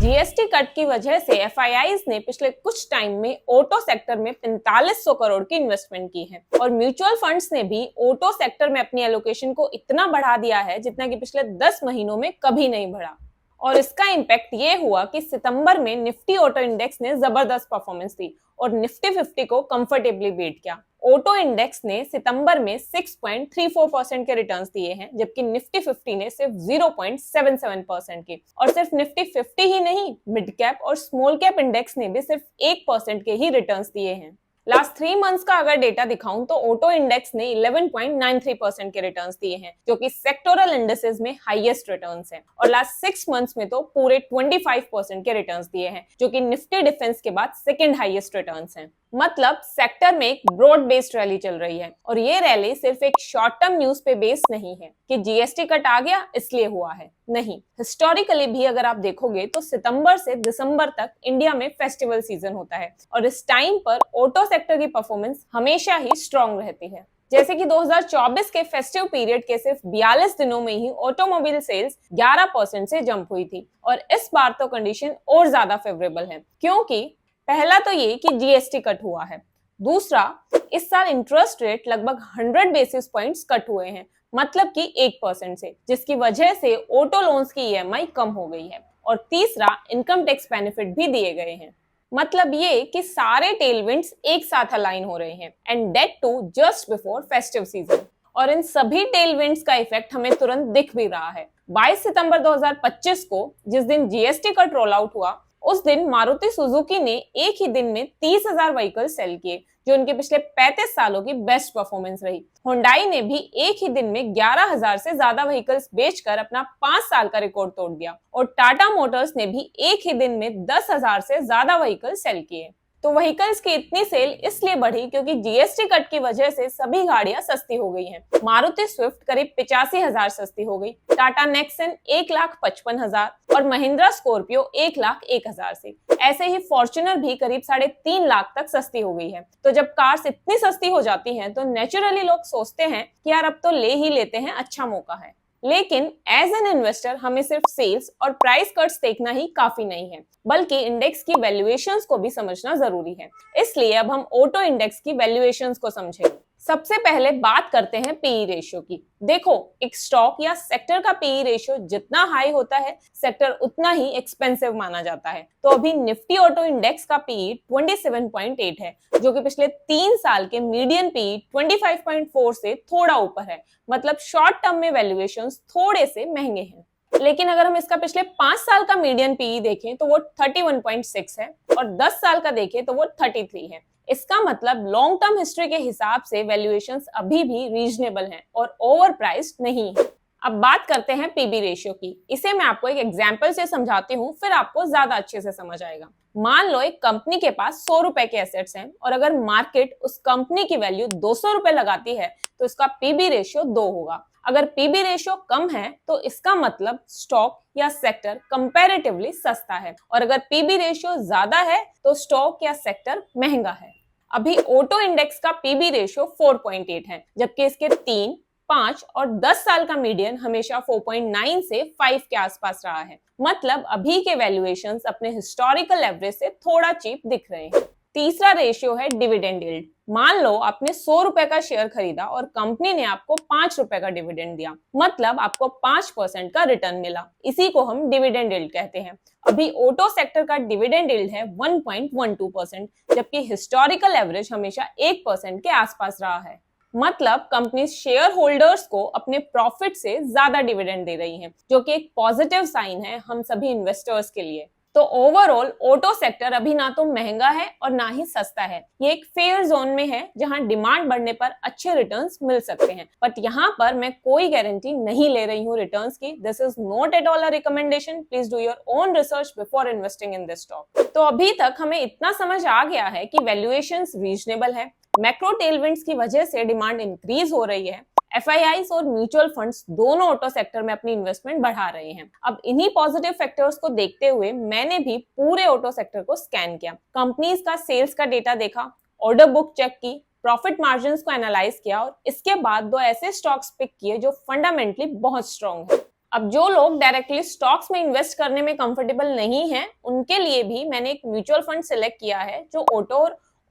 GST cut की वजह से एफआईआईज ने पिछले कुछ टाइम में ऑटो सेक्टर में 4500 करोड़ की इन्वेस्टमेंट की है और म्यूचुअल फंड्स ने भी ऑटो सेक्टर में अपनी एलोकेशन को इतना बढ़ा दिया है जितना कि पिछले 10 महीनों में कभी नहीं बढ़ा। और इसका इम्पैक्ट ये हुआ कि सितंबर में निफ्टी ऑटो इंडेक्स ने जबरदस्त परफॉर्मेंस दी और निफ्टी 50 को कंफर्टेबली बीट किया। ऑटो इंडेक्स ने सितंबर में 6.34% के रिटर्न्स दिए हैं, जबकि निफ्टी 50 ने सिर्फ 0.77% के। और सिर्फ निफ्टी 50 ही नहीं, मिड कैप और स्मॉल कैप इंडेक्स ने भी सिर्फ 1% के ही रिटर्न्स दिए हैं। लास्ट 3 मंथ्स का अगर डेटा दिखाऊं तो ऑटो इंडेक्स ने 11.93% के रिटर्न्स दिए हैं, जो कि सेक्टोरल इंडेसेस में हाईएस्ट रिटर्न्स हैं। और लास्ट 6 मंथ्स में तो पूरे 25% के रिटर्न्स दिए हैं, जो कि निफ्टी डिफेंस के बाद सेकंड हाईएस्ट रिटर्न्स हैं। मतलब सेक्टर में एक ब्रॉड बेस्ड रैली चल रही है और ये रैली सिर्फ एक शॉर्ट टर्म न्यूज पे बेस्ड नहीं है कि जीएसटी कट आ गया इसलिए हुआ है। नहीं, हिस्टोरिकली भी अगर आप देखोगे तो सितंबर से दिसंबर तक इंडिया में फेस्टिवल सीजन होता है और इस टाइम पर ऑटो सेक्टर की परफॉर्मेंस हमेशा ही स्ट्रांग रहती है। जैसे कि 2024 के फेस्टिव पीरियड के सिर्फ 42 दिनों में ही ऑटोमोबाइल सेल्स 11% से जंप हुई थी और इस बार तो कंडीशन और ज्यादा फेवरेबल है, क्योंकि पहला तो ये कि जीएसटी कट हुआ है, दूसरा इस साल इंटरेस्ट रेट लगभग 100 बेसिस पॉइंट्स कट हुए हैं, मतलब कि 1% से, जिसकी वजह से ऑटो लोन्स की ईएमआई कम हो गई है, और तीसरा इनकम टैक्स बेनिफिट भी दिए गए हैं। मतलब ये कि सारे टेलविंड्स एक साथ अलाइन हो रहे हैं and that too just before festive season. और इन सभी टेलविंड्स का इफेक्ट हमें तुरंत दिख भी रहा है। 22 सितंबर 2025 को जिस दिन जीएसटी कट रोल आउट हुआ, उस दिन मारुति सुजुकी ने एक ही दिन में 30,000 व्हीकल सेल किए, जो उनके पिछले 35 सालों की बेस्ट परफॉर्मेंस रही। हुंडई ने भी एक ही दिन में 11,000 से ज्यादा व्हीकल्स बेचकर अपना 5 साल का रिकॉर्ड तोड़ दिया और टाटा मोटर्स ने भी एक ही दिन में 10,000 से ज्यादा व्हीकल सेल किए। तो व्हीकल्स की इतनी सेल इसलिए बढ़ी क्योंकि जीएसटी कट की वजह से सभी गाड़ियां सस्ती हो गई हैं। मारुति स्विफ्ट करीब 85,000 सस्ती हो गई, टाटा नेक्सन 1,55,000 और महिंद्रा स्कॉर्पियो 1,01,000 से। ऐसे ही फॉर्च्यूनर भी करीब 3.5 लाख तक सस्ती हो गई है। तो जब कार्स इतनी सस्ती हो जाती हैं तो नेचुरली लोग सोचते हैं कि यार अब तो ले ही लेते हैं, अच्छा मौका है। लेकिन एज एन इन्वेस्टर हमें सिर्फ सेल्स और प्राइस कट्स देखना ही काफी नहीं है, बल्कि इंडेक्स की वैल्यूएशंस को भी समझना जरूरी है। इसलिए अब हम ऑटो इंडेक्स की वैल्यूएशंस को समझेंगे। सबसे पहले बात करते हैं पीई रेशियो की। देखो, एक स्टॉक या सेक्टर का पीई रेशियो जितना हाई होता है, सेक्टर उतना ही एक्सपेंसिव माना जाता है। तो अभी निफ्टी ऑटो इंडेक्स का पीई 27.8 है, जो कि पिछले 3 साल के मीडियन पीई 25.4 से थोड़ा ऊपर है। मतलब शॉर्ट टर्म में वैल्यूएशंस थोड़े से महंगे हैं। लेकिन अगर हम इसका पिछले 5 साल का मीडियन पीई देखें तो वो 31.6 है और 10 साल का देखें तो वो 33 है। इसका मतलब लॉन्ग टर्म हिस्ट्री के हिसाब से वैल्यूएशंस अभी भी रीजनेबल हैं और ओवर प्राइस्ड नहीं है। अब बात करते हैं पीबी रेशियो की। इसे मैं आपको एक एग्जांपल से समझाती हूँ, फिर आपको ज्यादा अच्छे से समझ आएगा। मान लो एक कंपनी के पास 100 रुपए के एसेट्स हैं और अगर मार्केट उस कंपनी की वैल्यू 200 रुपए लगाती है तो इसका पीबी रेशियो 2 होगा। अगर पीबी रेशियो कम है तो इसका मतलब स्टॉक या सेक्टर कंपैरेटिवली सस्ता है, और अगर पीबी रेशियो ज्यादा है तो स्टॉक या सेक्टर महंगा है। अभी ऑटो इंडेक्स का पीबी रेशियो 4.8 है, जबकि इसके 3, 5 और 10 साल का मीडियन हमेशा 4.9 से 5 के आसपास रहा है। मतलब अभी के वैल्यूएशंस अपने हिस्टोरिकल एवरेज से थोड़ा चीप दिख रहे हैं। तीसरा रेशियो है डिविडेंड यील्ड। मान लो आपने 100 रुपए का शेयर खरीदा और कंपनी ने आपको 5 रुपए का डिविडेंड दिया, मतलब आपको 5% का रिटर्न मिला। इसी को हम डिविडेंड यील्ड कहते हैं। अभी ऑटो सेक्टर का डिविडेंड यील्ड है 1.12%, जबकि हिस्टोरिकल एवरेज हमेशा 1% के आसपास रहा है। मतलब कंपनी शेयर होल्डर्स को अपने प्रॉफिट से ज्यादा डिविडेंड दे रही है, जो कि एक पॉजिटिव साइन है हम सभी इन्वेस्टर्स के लिए। तो ओवरऑल ऑटो सेक्टर अभी ना तो महंगा है और ना ही सस्ता है। ये एक फेयर जोन में है जहां डिमांड बढ़ने पर अच्छे रिटर्न्स मिल सकते हैं। बट यहाँ पर मैं कोई गारंटी नहीं ले रही हूँ रिटर्न्स की। This is not at all a recommendation. Please do your own research before investing in this stock. तो अभी तक हमें इतना समझ आ गया है कि वैल्यूएशंस रीजनेबल है, मैक्रो टेलविंड्स की वजह से डिमांड इंक्रीज हो रही है, एफआईआईज और म्यूचुअल फंड्स दोनों ऑटो सेक्टर में अपनी इन्वेस्टमेंट बढ़ा रहे हैं। अब इन्हीं पॉजिटिव फैक्टर्स को देखते हुए मैंने भी पूरे ऑटो सेक्टर को स्कैन किया, कंपनीज का सेल्स का डेटा देखा, ऑर्डर बुक चेक की, प्रॉफिट मार्जिन्स को एनालाइज किया और इसके बाद 2 ऐसे स्टॉक्स पिक किए जो फंडामेंटली बहुत स्ट्रॉन्ग है। अब जो लोग डायरेक्टली स्टॉक्स में इन्वेस्ट करने में कंफर्टेबल नहीं हैं, उनके लिए भी मैंने एक म्यूचुअल फंड सिलेक्ट किया है जो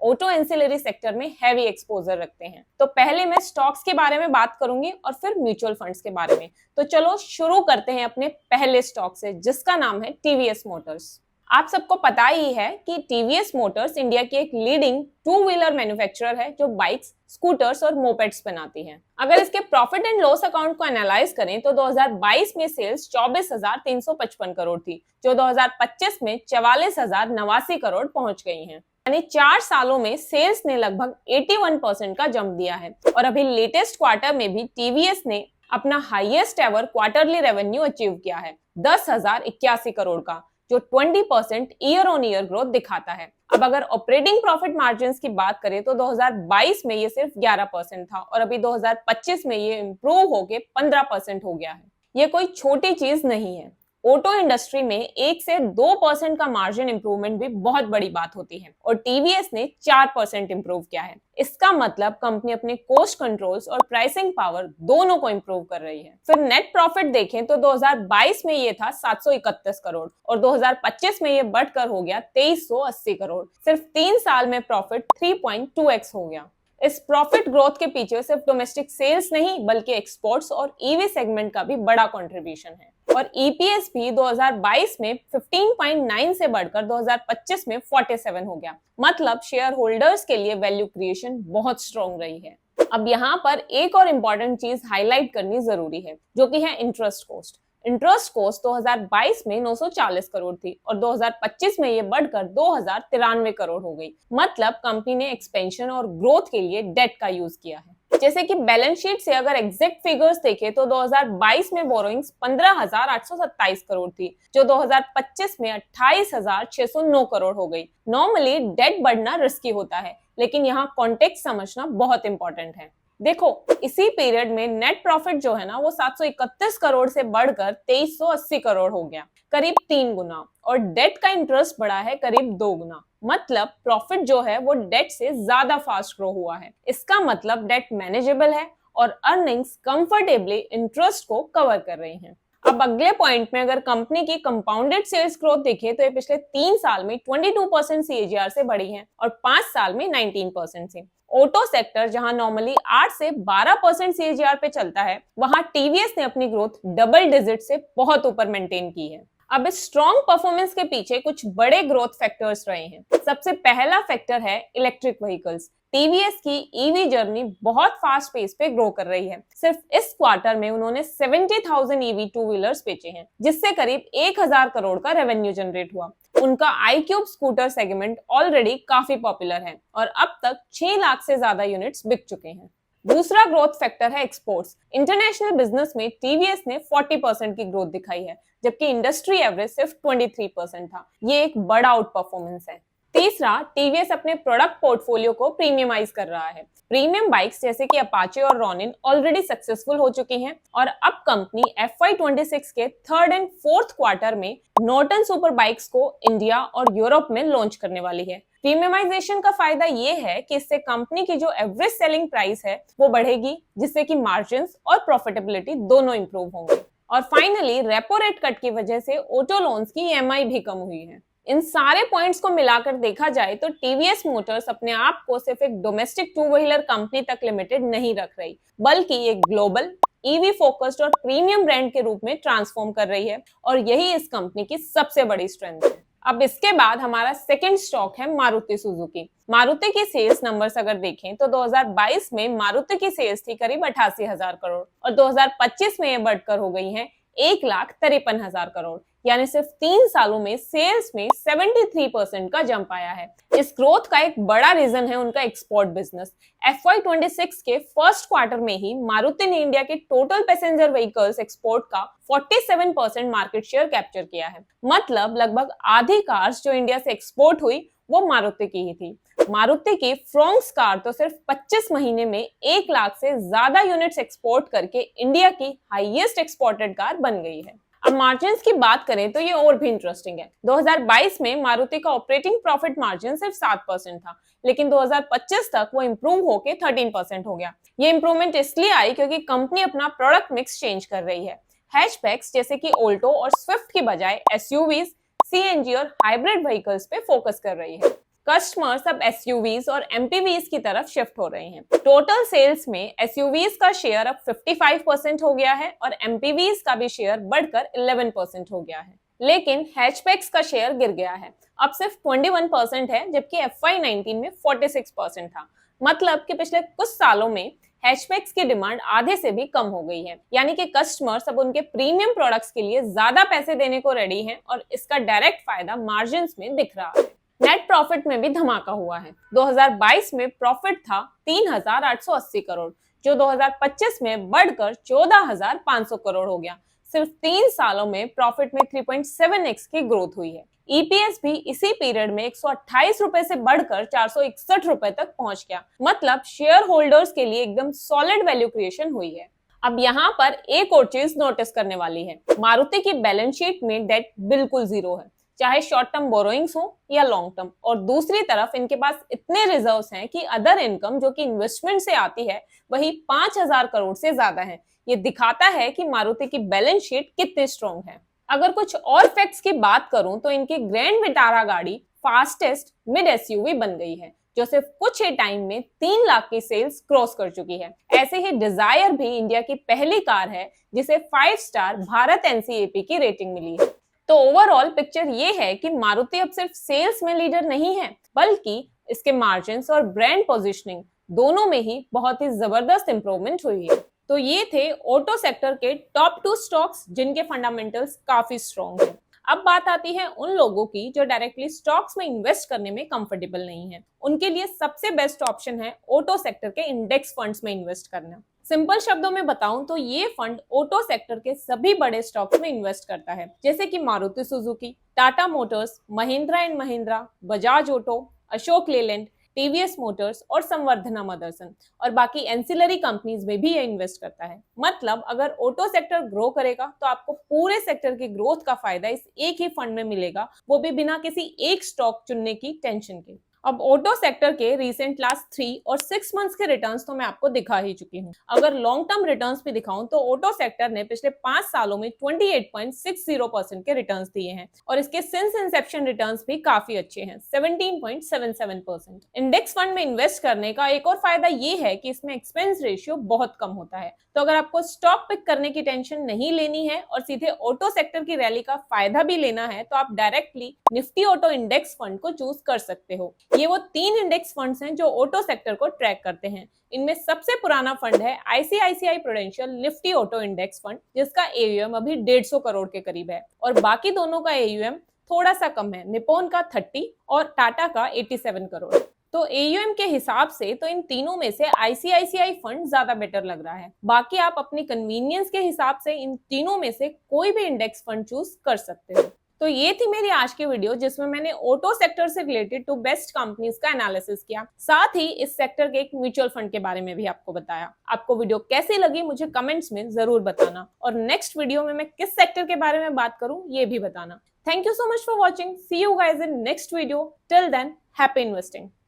ऑटो एंसिलरी सेक्टर में हैवी एक्सपोजर रखते हैं। तो पहले मैं स्टॉक्स के बारे में बात करूंगी और फिर म्यूचुअल फंड्स के बारे में। तो चलो शुरू करते हैं अपने पहले स्टॉक से, जिसका नाम है टीवीएस मोटर्स। आप सबको पता ही है कि टीवीएस मोटर्स इंडिया की एक लीडिंग टू व्हीलर मैन्युफैक्चरर है जो बाइक्स, स्कूटर्स और मोपेड्स बनाती है। अगर इसके प्रॉफिट एंड लॉस अकाउंट को एनालाइज करें तो 2022 में सेल्स 24,355 करोड़ थी, जो 2025 में 44,089 करोड़ पहुंच गई हैं। यानी 4 सालों में सेल्स ने लगभग 81% का जंप दिया है। और अभी लेटेस्ट क्वार्टर में भी टीवीएस ने अपना highest ever quarterly revenue achieve किया है, 10,081 करोड़ का, जो 20% ईयर ऑन ईयर ग्रोथ दिखाता है। अब अगर ऑपरेटिंग प्रॉफिट मार्जिन्स की बात करें तो 2022 में ये सिर्फ 11% था और अभी 2025 में ये इंप्रूव होके 15% हो गया है। ये कोई छोटी चीज नहीं है। ऑटो इंडस्ट्री में 1 से 2% का मार्जिन इंप्रूवमेंट भी बहुत बड़ी बात होती है और टीवीएस ने 4% इंप्रूव किया है। इसका मतलब कंपनी अपने कॉस्ट कंट्रोल्स और प्राइसिंग पावर दोनों को इंप्रूव कर रही है। फिर नेट प्रॉफिट देखें तो 2022 में ये था 731 करोड़ और 2025 में ये बढ़कर हो गया 2380 करोड़। सिर्फ 3 साल में प्रॉफिट 3.2x हो गया। इस प्रॉफिट ग्रोथ के पीछे सिर्फ डोमेस्टिक सेल्स नहीं बल्कि एक्सपोर्ट्स और ईवी सेगमेंट का भी बड़ा कंट्रीब्यूशन है। और ईपीएस भी 2022 में 15.9 से बढ़कर 2025 में 47 हो गया। मतलब शेयर होल्डर्स के लिए वैल्यू क्रिएशन बहुत स्ट्रॉन्ग रही है। अब यहाँ पर एक और इम्पोर्टेंट चीज हाईलाइट करनी जरूरी है, जो कि है इंटरेस्ट कॉस्ट। इंटरेस्ट कॉस्ट 2022 में 940 करोड़ थी और 2025 में ये बढ़कर 2093 करोड़ हो गई। मतलब कंपनी ने एक्सपेंशन और ग्रोथ के लिए डेट का यूज किया है। जैसे कि बैलेंस शीट से अगर एग्जैक्ट फिगर्स देखें तो 2022 में बोरोइंग्स 15,827 करोड़ थी, जो 2025 में 28,609 करोड़ हो गई। नॉर्मली डेट बढ़ना रिस्की होता है, लेकिन यहाँ कॉन्टेक्स्ट समझना बहुत इंपॉर्टेंट है। देखो, इसी पीरियड में नेट प्रॉफिट जो है ना वो 731 करोड़ से बढ़कर 2380 करोड़ हो गया, करीब 3 गुना। और डेट का इंटरेस्ट बढ़ा है करीब 2 गुना। मतलब प्रॉफिट जो है वो डेट से ज्यादा फास्ट ग्रो हुआ है। इसका मतलब डेट मैनेजेबल है और अर्निंग्स कंफर्टेबली इंटरेस्ट को कवर कर रही हैं। अब अगले पॉइंट में अगर कंपनी की कंपाउंडेड सेल्स ग्रोथ देखें तो ये पिछले 3 साल में 22% सीएजीआर से बढ़ी है और 5 साल में 19% से। ऑटो सेक्टर जहां नॉर्मली 8 से 12% सीएजीआर पे चलता है, वहां टीवीएस ने अपनी ग्रोथ डबल डिजिट से बहुत ऊपर मेंटेन की है। अब इस स्ट्रॉन्ग परफॉर्मेंस के पीछे कुछ बड़े ग्रोथ फैक्टर्स रहे हैं। सबसे पहला फैक्टर है इलेक्ट्रिक व्हीकल्स। टीवीएस की ईवी जर्नी बहुत फास्ट पेस पे ग्रो कर रही है। सिर्फ इस क्वार्टर में उन्होंने 70,000 ईवी टू व्हीलर्स बेचे हैं, जिससे करीब 1000 करोड़ का रेवेन्यू जनरेट हुआ। उनका iQube स्कूटर सेगमेंट ऑलरेडी काफी पॉपुलर है और अब तक 6 लाख से ज्यादा यूनिट्स बिक चुके हैं। दूसरा ग्रोथ फैक्टर है एक्सपोर्ट्स। इंटरनेशनल बिजनेस में टीवीएस ने 40% की ग्रोथ दिखाई है, जबकि इंडस्ट्री एवरेज सिर्फ 23% था। ये एक बड़ा आउट परफॉर्मेंस है। तीसरा, टीवीएस अपने प्रोडक्ट पोर्टफोलियो को प्रीमियमाइज कर रहा है। प्रीमियम बाइक्स जैसे कि अपाचे और रॉनिन ऑलरेडी सक्सेसफुल हो चुकी हैं और अब कंपनी FY26 के 3rd एंड 4th क्वार्टर में नॉर्टन सुपर बाइक्स को इंडिया और यूरोप में लॉन्च करने वाली है। प्रीमियमाइजेशन का फायदा ये है कि इससे कंपनी की जो एवरेज सेलिंग प्राइस है वो बढ़ेगी, जिससे कि मार्जिन्स और प्रॉफिटेबिलिटी दोनों इंप्रूव होंगे। और फाइनली रेपो रेट कट की वजह से ऑटो लोन्स की ईएमआई भी कम हुई है। इन सारे पॉइंट्स को मिलाकर देखा जाए तो टीवीएस मोटर्स अपने आप को सिर्फ एक डोमेस्टिक टू व्हीलर कंपनी तक लिमिटेड नहीं रख रही, बल्कि एक ग्लोबल ईवी फोकस्ड और प्रीमियम ब्रांड के रूप में ट्रांसफॉर्म कर रही है और यही इस कंपनी की सबसे बड़ी स्ट्रेंथ है। अब इसके बाद हमारा सेकंड स्टॉक है मारुति सुजुकी। मारुति की सेल्स नंबर्स अगर देखें तो 2022 में मारुति की सेल्स थी करीब 88,000 करोड़ और 2025 में ये बढ़कर हो गई है 1,53,000 करोड़। यानी सिर्फ 3 सालों में सेल्स में 73% का जंप आया है। इस ग्रोथ का एक बड़ा रीजन है उनका एक्सपोर्ट बिजनेस। FY26 के फर्स्ट क्वार्टर में ही मारुति ने इंडिया के टोटल पैसेंजर व्हीकल्स एक्सपोर्ट का 47% मार्केट शेयर कैप्चर किया है। मतलब लगभग आधी कार्स जो इंडिया से एक्सपोर्ट हुई वो मारुति की ही थी। मारुति की फ्रोंक्स कार तो सिर्फ 25 महीने में 1 लाख से ज्यादा यूनिट्स एक्सपोर्ट करके इंडिया की हाईएस्ट एक्सपोर्टेड कार बन गई है। अब मार्जिन्स की बात करें तो ये और भी इंटरेस्टिंग है। 2022 में मारुति का ऑपरेटिंग प्रॉफिट मार्जिन सिर्फ 7% था, लेकिन 2025 तक वो इंप्रूव होके 13% हो गया। ये इंप्रूवमेंट इसलिए आई क्योंकि कंपनी अपना प्रोडक्ट मिक्स चेंज कर रही है। हैचबैक्स जैसे कि ऑल्टो और स्विफ्ट की बजाय एसयूवीज, सीएनजी और हाइब्रिड व्हीकल्स पे फोकस कर रही है। कस्टमर्स अब एसयूवीज और एमपीवीज की तरफ शिफ्ट हो रहे हैं। टोटल सेल्स में एसयूवीज का शेयर अब 55% हो गया है और एमपीवीज का भी शेयर बढ़कर 11% हो गया है। लेकिन हैचबैक्स का शेयर गिर गया है, अब सिर्फ 21% है, जबकि FY19 में 46% था। मतलब कि पिछले कुछ सालों में हैचबैक्स की डिमांड आधे से भी कम हो गई है। यानी कि कस्टमर्स अब उनके प्रीमियम प्रोडक्ट्स के लिए ज्यादा पैसे देने को रेडी हैं और इसका डायरेक्ट फायदा मार्जिन्स में दिख रहा है। नेट प्रॉफिट में भी धमाका हुआ है। 2022 में प्रॉफिट था 3,880 करोड़, जो 2025 में बढ़कर 14,500 करोड़ हो गया। सिर्फ 3 सालों में प्रॉफिट में 3.7x की ग्रोथ हुई है। ईपीएस भी इसी पीरियड में 128 रुपए से बढ़कर 461 रुपए तक पहुंच गया। मतलब शेयर होल्डर्स के लिए एकदम सॉलिड वैल्यू क्रिएशन हुई है। अब यहाँ पर एक और चीज नोटिस करने वाली है, मारुति की बैलेंस शीट में डेट बिल्कुल जीरो है, चाहे शॉर्ट टर्म बोरोइंग्स हो या लॉन्ग टर्म। और दूसरी तरफ इनके पास इतने रिजर्व्स हैं कि अदर इनकम जो कि इन्वेस्टमेंट से आती है वही 5,000 करोड़ से ज्यादा है। ये दिखाता है कि मारुति की बैलेंस शीट कितनी स्ट्रॉन्ग है। अगर कुछ और फैक्ट्स की बात करूं तो इनकी ग्रैंड विटारा गाड़ी फास्टेस्ट मिड एसयूवी बन गई है, जो सिर्फ कुछ ही टाइम में 3 लाख की सेल्स क्रॉस कर चुकी है। ऐसे ही डिजायर भी इंडिया की पहली कार है जिसे 5 स्टार भारत एनसीएपी की रेटिंग मिली है। तो ओवरऑल पिक्चर ये है कि मारुति अब सिर्फ सेल्स में लीडर नहीं है, बल्कि इसके मार्जिन्स और ब्रांड पोजीशनिंग दोनों में ही बहुत ही जबरदस्त इंप्रूवमेंट हुई है। तो ये थे ऑटो सेक्टर के टॉप 2 स्टॉक्स जिनके फंडामेंटल्स काफी स्ट्रॉन्ग हैं। अब बात आती है उन लोगों की जो डायरेक्टली स्टॉक्स में इन्वेस्ट करने में कंफर्टेबल नहीं है। उनके लिए सबसे बेस्ट ऑप्शन है ऑटो सेक्टर के इंडेक्स फंड्स में इन्वेस्ट करना। सिंपल शब्दों में बताऊं तो ये फंड ऑटो सेक्टर के सभी बड़े स्टॉक्स में इन्वेस्ट करता है, जैसे कि Maruti Suzuki, Tata Motors, Mahindra and Mahindra, Bajaj auto, Ashok Leyland, TVS Motors और संवर्धना मदरसन और बाकी एंसिलरी कंपनीज में भी ये इन्वेस्ट करता है। मतलब अगर ऑटो सेक्टर ग्रो करेगा तो आपको पूरे सेक्टर की ग्रोथ का फायदा इस एक ही फंड में मिलेगा, वो भी बिना किसी एक स्टॉक चुनने की टेंशन के। अब ऑटो सेक्टर के रिसेंट लास्ट 3 और 6 मंथ्स के रिटर्न्स तो मैं आपको दिखा ही चुकी हूँ। अगर लॉन्ग टर्म रिटर्न्स भी दिखाऊं तो ऑटो सेक्टर ने पिछले 5 सालों में 28.60% के रिटर्न्स दिए हैं और इसके सिंस इंसेप्शन रिटर्न्स भी काफी अच्छे हैं, 17.77%। इंडेक्स फंड में इन्वेस्ट करने का एक और फायदा ये है कि इसमें एक्सपेंस रेशियो बहुत कम होता है। तो अगर आपको स्टॉक पिक करने की टेंशन नहीं लेनी है और सीधे ऑटो सेक्टर की रैली का फायदा भी लेना है तो आप directly Nifty auto index fund को चूज कर सकते हो। ये वो 3 इंडेक्स फंड्स हैं जो ऑटो सेक्टर को ट्रैक करते हैं। इनमें सबसे पुराना फंड है ICICI prudential Nifty auto index fund, जिसका एयूएम अभी 150 करोड़ के करीब है और बाकी दोनों का एयूएम थोड़ा सा कम है, निप्पॉन का 30 और टाटा का 87 करोड़। तो एयूएम के हिसाब से तो इन तीनों में से आईसीआईसीआई फंड ज्यादा बेटर लग रहा है। बाकी आप अपनी कन्वीनियंस के हिसाब से इन तीनों में से कोई भी इंडेक्स फंड चूज कर सकते हो। तो ये थी मेरी आज की वीडियो जिसमें मैंने ऑटो सेक्टर से रिलेटेड 2 बेस्ट कंपनीज का एनालिसिस किया, साथ ही इस सेक्टर के एक म्यूचुअल फंड के बारे में भी आपको बताया। आपको वीडियो कैसी लगी मुझे कमेंट्स में जरूर बताना और नेक्स्ट वीडियो में मैं किस सेक्टर के बारे में बात करूं ये भी बताना। Thank you so much for watching. See you guys in next video. Till then, happy investing.